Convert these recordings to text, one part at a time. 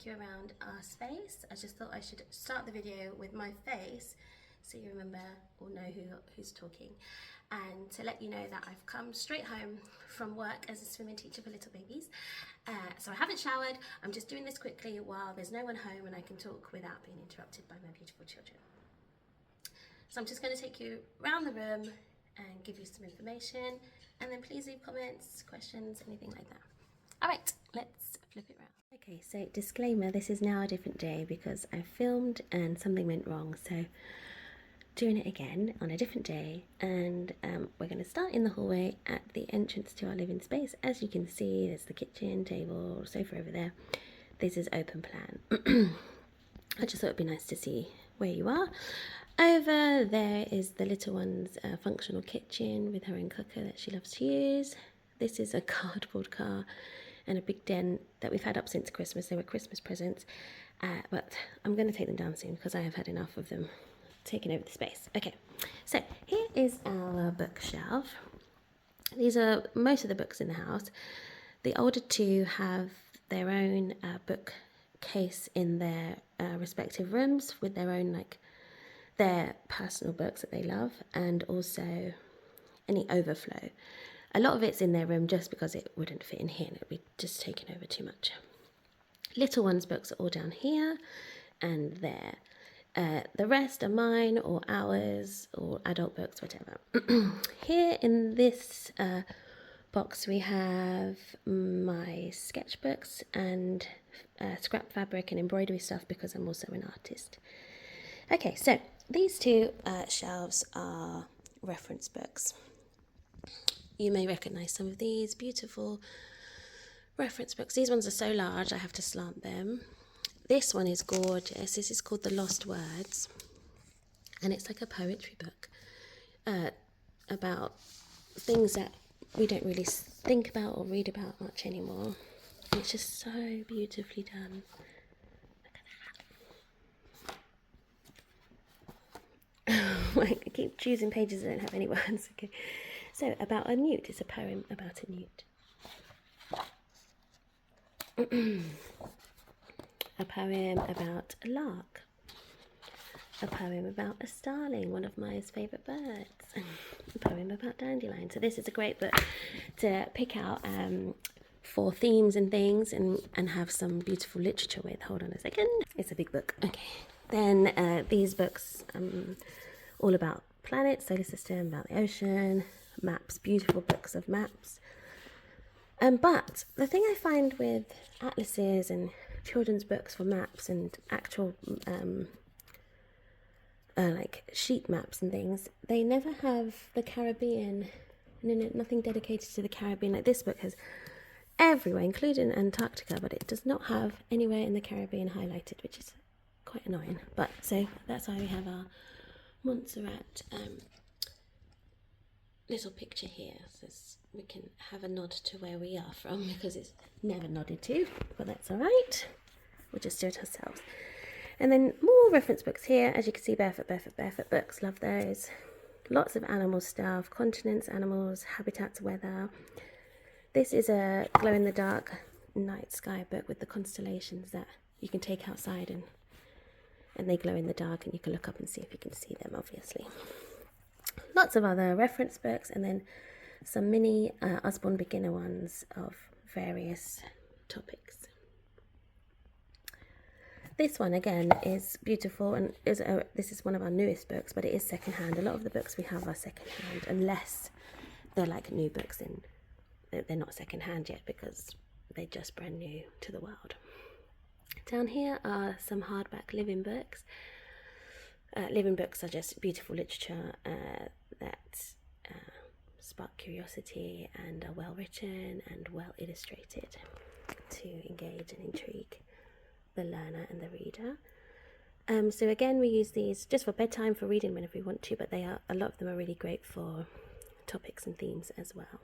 you around our space. I just thought I should start the video with my face so you remember or know who's talking, and to let you know that I've come straight home from work as a swimming teacher for little babies. So I haven't showered. I'm just doing this quickly while there's no one home and I can talk without being interrupted by my beautiful children. So I'm just going to take you around the room and give you some information, and then please leave comments, questions, anything like that. All right, let's flip it around. Okay, so disclaimer, this is now a different day because I filmed and something went wrong, so doing it again on a different day. And we're going to start in the hallway at the entrance to our living space. As you can see, there's the kitchen, table, sofa over there. This is open plan. I just thought it'd be nice to see where you are. Over there is the little one's functional kitchen with her own cooker that she loves to use. This is a cardboard car and a big den that we've had up since Christmas. They were Christmas presents, but I'm going to take them down soon because I have had enough of them taking over the space. Okay, so here is our bookshelf. These are most of the books in the house. The older two have their own bookcase in their respective rooms with their own, their personal books that they love, and also any overflow. A lot of it's in their room just because it wouldn't fit in here and it would be just taking over too much. Little one's books are all down here and there. The rest are mine or ours or adult books, whatever. Here in this box we have my sketchbooks and scrap fabric and embroidery stuff because I'm also an artist. Okay, so these two shelves are reference books. You may recognise some of these beautiful reference books. These ones are so large I have to slant them. This one is gorgeous. This is called The Lost Words, and it's like a poetry book about things that we don't really think about or read about much anymore. And it's just so beautifully done. I keep choosing pages that don't have any words. Okay, so about a newt. It's a poem about a newt. A poem about a lark. A poem about a starling, one of my favourite birds. A poem about dandelions. So this is a great book to pick out for themes and things and have some beautiful literature with. Hold on a second. It's a big book. Okay. Then these books, all about planets, solar system, about the ocean, maps, beautiful books of maps. But the thing I find with atlases and children's books for maps and actual sheet maps and things, they never have the Caribbean, nothing dedicated to the Caribbean. Like this book has everywhere, including Antarctica, but it does not have anywhere in the Caribbean highlighted, which is quite annoying. But so that's why we have our Montserrat little picture here, so we can have a nod to where we are from because it's never nodded to, but that's all right. We'll just do it ourselves. And then more reference books here. As you can see, barefoot books, love those. Lots of animal stuff, continents, animals, habitats, weather. This is a glow-in-the-dark night sky book with the constellations that you can take outside and they glow in the dark and you can look up and see if you can see them, obviously. Lots of other reference books, and then some mini Usborne beginner ones of various topics. This one again is beautiful, and this is one of our newest books, but it is secondhand. A lot of the books we have are secondhand, unless they're like new books, and they're not secondhand yet because they're just brand new to the world. Down here are some hardback living books. Living books are just beautiful literature that spark curiosity and are well written and well illustrated to engage and intrigue the learner and the reader. So again, we use these just for bedtime, for reading whenever we want to, but a lot of them are really great for topics and themes as well.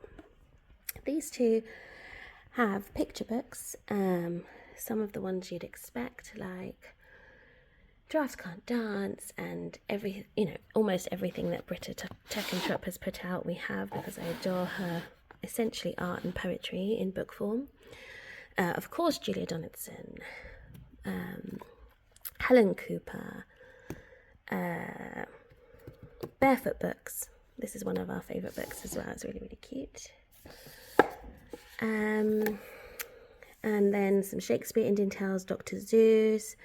These two have picture books, some of the ones you'd expect, like Giraffes Can't Dance and almost everything that Britta Teckentrup has put out we have, because I adore her essentially art and poetry in book form. Of course, Julia Donaldson, Helen Cooper, Barefoot books. This is one of our favourite books as well. It's really, really cute. And then some Shakespeare, Indian Tales, Dr. Seuss,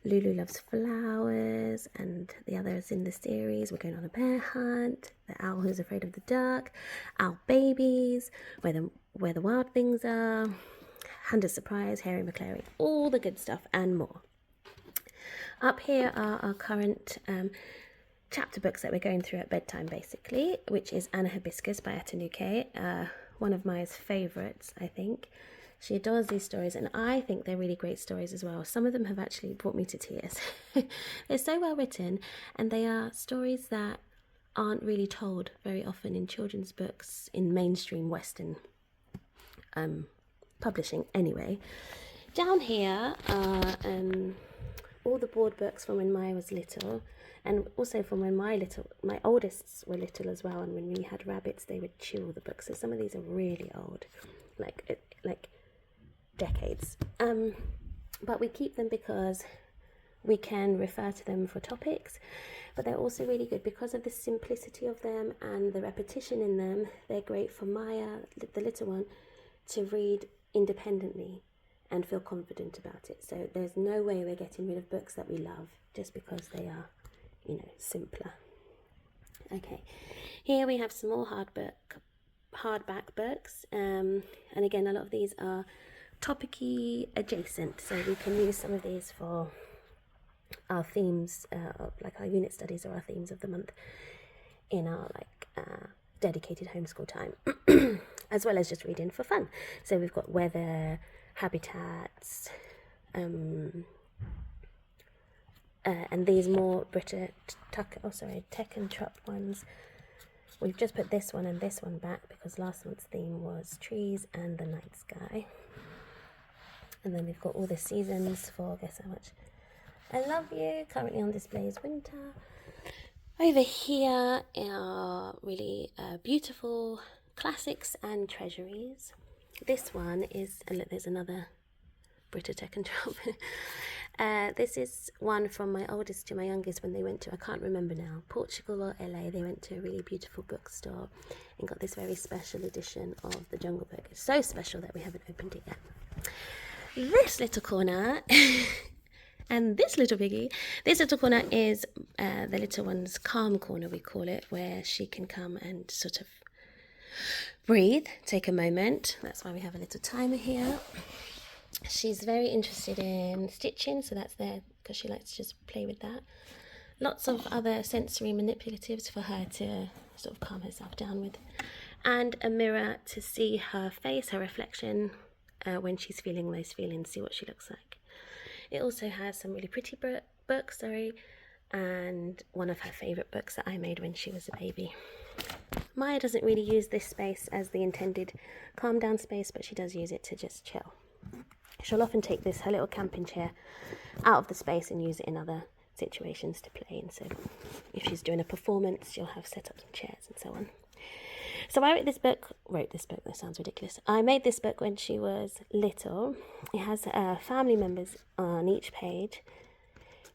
Lulu Loves Flowers, and the others in the series. We're going on a bear hunt, The Owl Who's Afraid of the Dark, Owl Babies, Where the Wild Things Are, Hand of Surprise, Harry McClary, all the good stuff and more. Up here are our current chapter books that we're going through at bedtime, basically, which is Anna Hibiscus by Atanuke, one of Maya's favourites, I think. She adores these stories, and I think they're really great stories as well. Some of them have actually brought me to tears. They're so well written, and they are stories that aren't really told very often in children's books in mainstream Western publishing anyway. Down here are all the board books from when Maya was little, and also from when my oldest were little as well, and when we had rabbits they would chew all the books. So some of these are really old, like decades, but we keep them because we can refer to them for topics, but they're also really good because of the simplicity of them and the repetition in them. They're great for Maya, the little one, to read independently and feel confident about it. So there's no way we're getting rid of books that we love just because they are, you know, simpler. Okay, here we have some more hardback books, and again a lot of these are topic-y adjacent, so we can use some of these for our themes, like our unit studies or our themes of the month in our dedicated homeschool time, as well as just reading for fun. So we've got weather, habitats, and these more Tech and Trop ones. We've just put this one and this one back because last month's theme was trees and the night sky. And then we've got all the seasons for guess how much I love you. Currently on display is winter. Over here are really beautiful classics and treasuries. This one is, and look, there's another Brita Tech and Trop. This is one from my oldest to my youngest when they went to, I can't remember now, Portugal or LA. They went to a really beautiful bookstore and got this very special edition of The Jungle Book. It's so special that we haven't opened it yet. This little corner and this little piggy, this little corner is the little one's calm corner, we call it, where she can come and sort of breathe, take a moment. That's why we have a little timer here. She's very interested in stitching, so that's there because she likes to just play with that. Lots of other sensory manipulatives for her to sort of calm herself down with, and a mirror to see her face, her reflection, when she's feeling those feelings, see what she looks like. It also has some really pretty books, and one of her favourite books that I made when she was a baby. Maya doesn't really use this space as the intended calm down space, but she does use it to just chill. She'll often take her little camping chair out of the space and use it in other situations to play in. So if she's doing a performance, she'll have set up some chairs and so on. So I wrote this book, that sounds ridiculous. I made this book when she was little. It has family members on each page,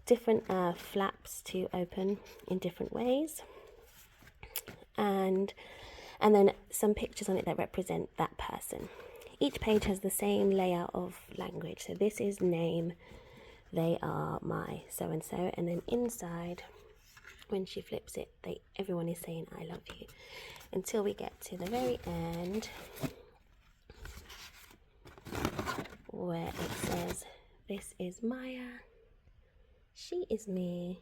different flaps to open in different ways, and then some pictures on it that represent that person. Each page has the same layout of language. So this is name, they are my so-and-so, and then inside, when she flips it, everyone is saying I love you, until we get to the very end where it says this is Maya, she is me,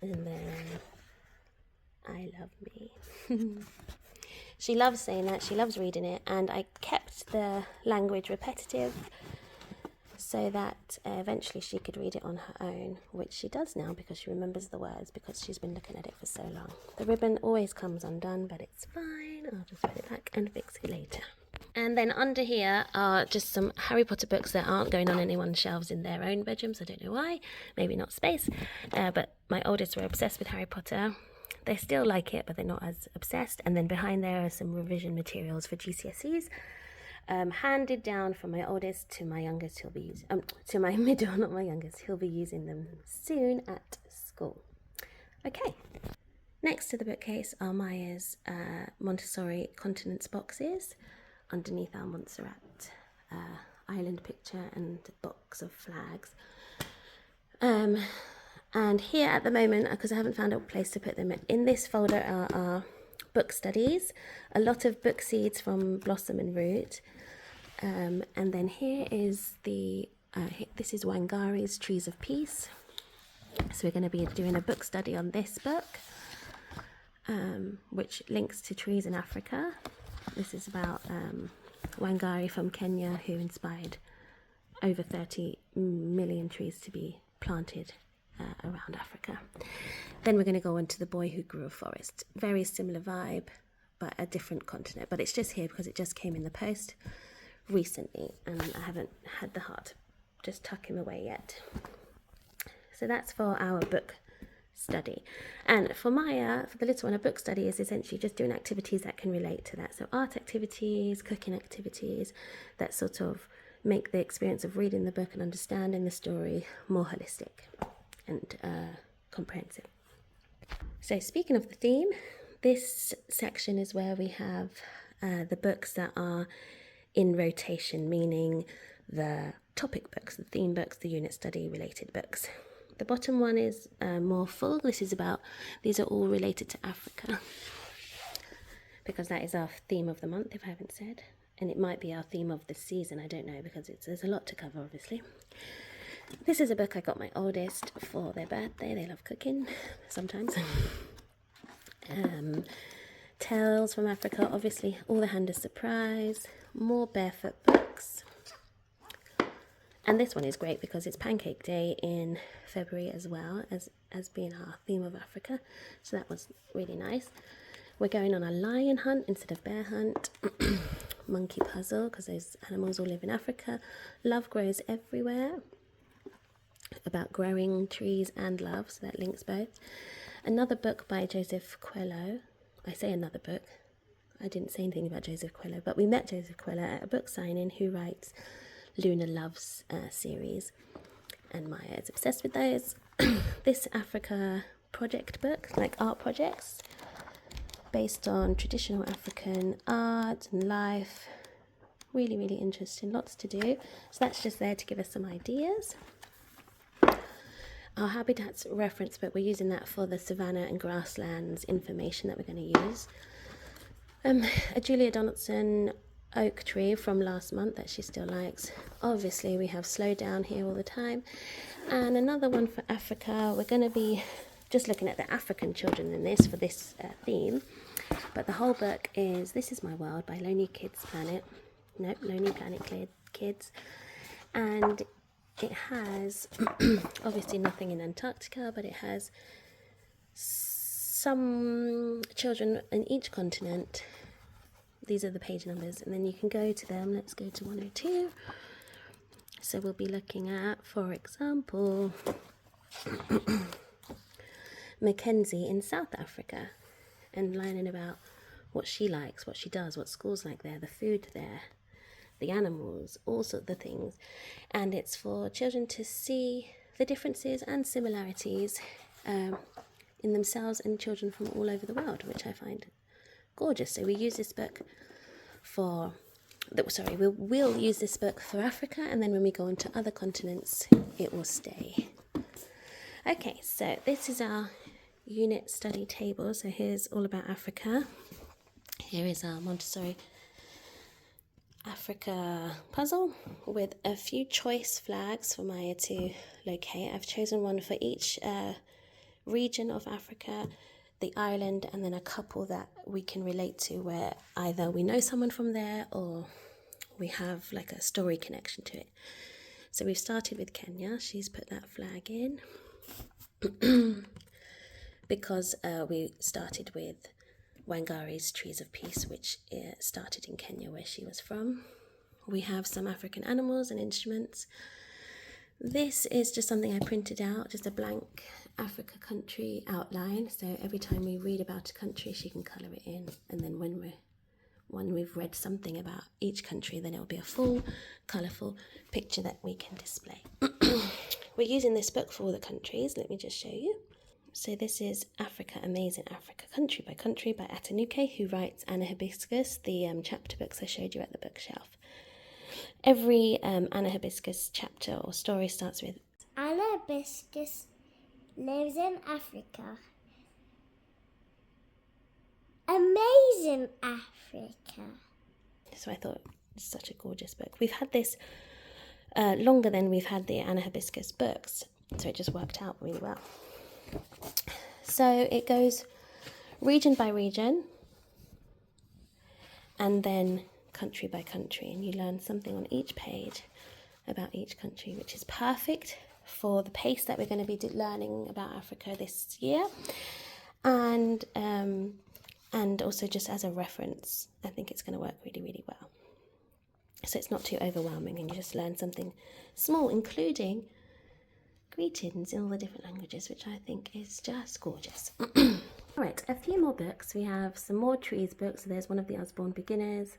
and then I love me. She loves saying that, she loves reading it, and I kept the language repetitive so that eventually she could read it on her own, which she does now because she remembers the words because she's been looking at it for so long. The ribbon always comes undone, but it's fine. I'll just put it back and fix it later. And then under here are just some Harry Potter books that aren't going on anyone's shelves in their own bedrooms. I don't know why, maybe not space, but my oldest were obsessed with Harry Potter. They still like it, but they're not as obsessed. And then behind there are some revision materials for GCSEs. handed down from my oldest to my youngest. He'll be using, to my middle, not my youngest. He'll be using them soon at school. Okay. Next to the bookcase are Maya's Montessori continence boxes underneath our Montserrat island picture and box of flags. And here at the moment, because I haven't found a place to put them, in this folder are our book studies, a lot of book seeds from Blossom and Root. And then here is this is Wangari's Trees of Peace. So we're going to be doing a book study on this book, which links to trees in Africa. This is about Wangari from Kenya, who inspired over 30 million trees to be planted around Africa. Then we're going to go on to The Boy Who Grew a Forest. Very similar vibe, but a different continent. But it's just here because it just came in the post recently, and I haven't had the heart to just tuck him away yet. So that's for our book study. And for Maya, for the little one, a book study is essentially just doing activities that can relate to that. So art activities, cooking activities that sort of make the experience of reading the book and understanding the story more holistic and comprehensive. So speaking of the theme, this section is where we have the books that are in rotation, meaning the topic books, the theme books, the unit study related books. The bottom one is more full. These are all related to Africa, because that is our theme of the month, if I haven't said. And it might be our theme of the season, I don't know, because there's a lot to cover, obviously. This is a book I got my oldest for their birthday. They love cooking, sometimes. Tales from Africa, obviously, All the Hand of Surprise, more barefoot books. And this one is great because it's Pancake Day in February as well, as being our theme of Africa. So that was really nice. We're going on a lion hunt instead of bear hunt. Monkey puzzle, because those animals all live in Africa. Love Grows Everywhere, about growing trees and love, so that links both. Another book by Joseph Coelho. I say another book. I didn't say anything about Joseph Coelho, but we met Joseph Coelho at a book signing, who writes Luna Loves series, and Maya is obsessed with those. This Africa project book, like art projects based on traditional African art and life. Really, really interesting, lots to do. So that's just there to give us some ideas. Our habitats reference book, we're using that for the savanna and grasslands information that we're going to use. A Julia Donaldson oak tree from last month that she still likes. Obviously we have Slow Down here all the time. And another one for Africa. We're going to be just looking at the African children in this for this theme. But the whole book is This Is My World by Lonely Planet Kids. And it has obviously nothing in Antarctica, but it has some children in each continent. These are the page numbers, and then you can go to them. Let's go to 102. So we'll be looking at, for example, Mackenzie in South Africa, and learning about what she likes, what she does, what school's like there, the food there, the animals, all sorts of things. And it's for children to see the differences and similarities in themselves and children from all over the world, which I find gorgeous. So we use this book we'll use this book for Africa, and then when we go on to other continents, it will stay. Okay, so this is our unit study table. So here's all about Africa. Here is our Montessori Africa puzzle with a few choice flags for Maya to locate. I've chosen one for each region of Africa, the island, and then a couple that we can relate to, where either we know someone from there or we have like a story connection to it. So we've started with Kenya. She's put that flag in because we started with Wangari's Trees of Peace, which started in Kenya, where she was from. We have some African animals and instruments. This is just something I printed out, just a blank Africa country outline. So every time we read about a country, she can colour it in. And then when when we've read something about each country, then it will be a full, colourful picture that we can display. We're using this book for all the countries. Let me just show you. So this is Africa, Amazing Africa, Country by Country by Atanuke, who writes Anna Hibiscus, the chapter books I showed you at the bookshelf. Every Anna Hibiscus chapter or story starts with Anna Hibiscus lives in Africa. Amazing Africa. So I thought it's such a gorgeous book. We've had this longer than we've had the Anna Hibiscus books, so it just worked out really well. So it goes region by region and then country by country, and you learn something on each page about each country, which is perfect for the pace that we're going to be learning about Africa this year, and also just as a reference. I think it's going to work really, really well. So it's not too overwhelming, and you just learn something small, including greetings in all the different languages, which I think is just gorgeous. Alright, a few more books. We have some more trees books. So there's one of the Usborne Beginners,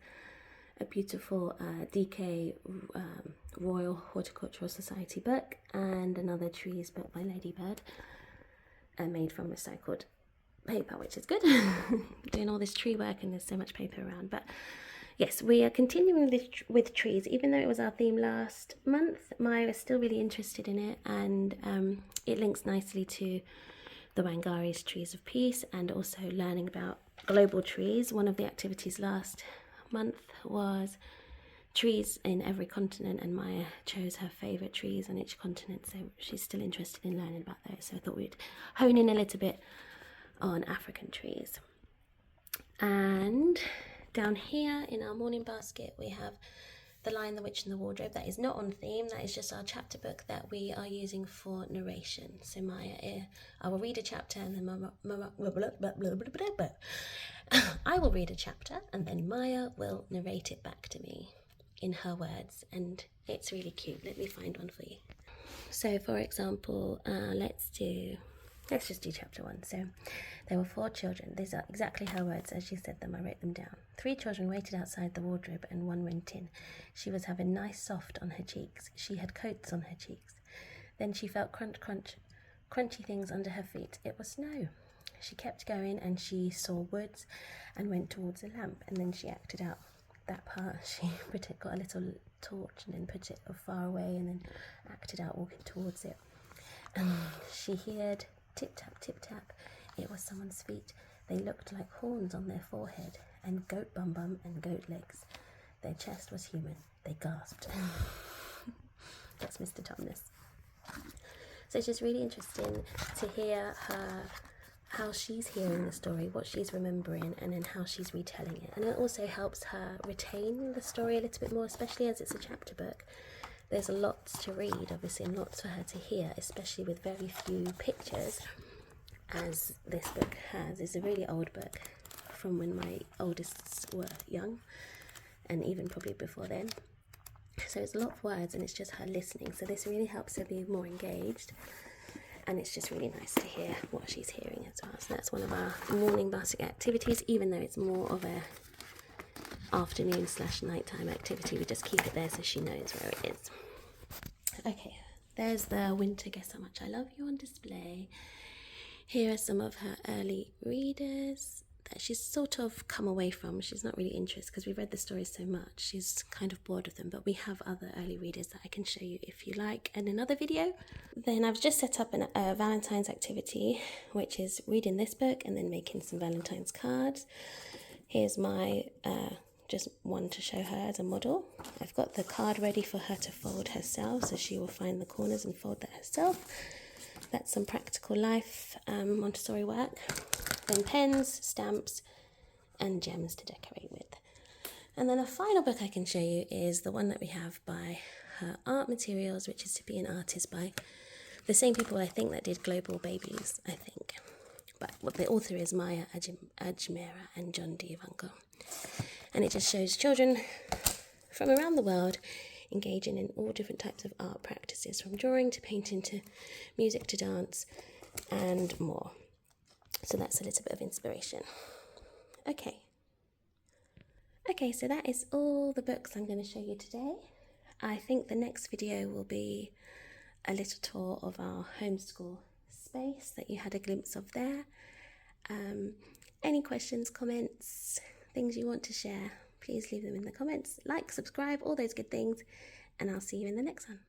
a beautiful DK Royal Horticultural Society book, and another trees book by Ladybird, made from recycled paper, which is good. Doing all this tree work and there's so much paper around. But yes, we are continuing with trees. Even though it was our theme last month, Maya is still really interested in it, and it links nicely to the Wangari's Trees of Peace, and also learning about global trees. One of the activities last month was trees in every continent, and Maya chose her favourite trees on each continent, so she's still interested in learning about those. So I thought we'd hone in a little bit on African trees. And down here in our morning basket we have The Lion, the Witch and the Wardrobe. That is not on theme, that is just our chapter book that we are using for narration. So Maya, I will read a chapter and then I will read a chapter and then Maya will narrate it back to me in her words, and it's really cute. Let me find one for you. So for example, let's just do chapter 1. So there were 4 children. These are exactly her words as she said them. I wrote them down. 3 children waited outside the wardrobe and 1 went in. She was having nice soft on her cheeks. She had coats on her cheeks. Then she felt crunchy things under her feet. It was snow. She kept going and she saw woods and went towards a lamp, and then she acted out that part. She got a little torch and then put it far away and then acted out walking towards it. She heard tip tap, it was someone's feet. They looked like horns on their forehead, and goat bum and goat legs. Their chest was human. They gasped. That's Mr. Tumnus. So it's just really interesting to hear how she's hearing the story, what she's remembering, and then how she's retelling it. And it also helps her retain the story a little bit more, especially as it's a chapter book. There's a lot to read, obviously, and lots for her to hear, especially with very few pictures, as this book has. It's a really old book from when my oldest were young, and even probably before then. So it's a lot of words, and it's just her listening. So this really helps her be more engaged, and it's just really nice to hear what she's hearing as well. So that's one of our morning basket activities, even though it's more of a afternoon/nighttime activity. We just keep it there so she knows where it is. Okay, there's the Winter Guess How Much I Love You on display. Here are some of her early readers that she's sort of come away from. She's not really interested because we've read the stories so much. She's kind of bored of them, but we have other early readers that I can show you if you like in another video. Then I've just set up a Valentine's activity, which is reading this book and then making some Valentine's cards. Here's my just one to show her as a model. I've got the card ready for her to fold herself, so she will find the corners and fold that herself. That's some practical life Montessori work. Then pens, stamps, and gems to decorate with. And then a final book I can show you is the one that we have by her art materials, which is To Be an Artist, by the same people I think that did Global Babies, I think. But what the author is Maya Ajmera and John D. Ivanko. And it just shows children from around the world engaging in all different types of art practices, from drawing to painting to music to dance and more. So that's a little bit of inspiration. Okay, Okay, so that is all the books I'm going to show you today. I think the next video will be a little tour of our homeschool space that you had a glimpse of there. Any questions, comments, things you want to share, please leave them in the comments. Like, subscribe, all those good things, and I'll see you in the next one.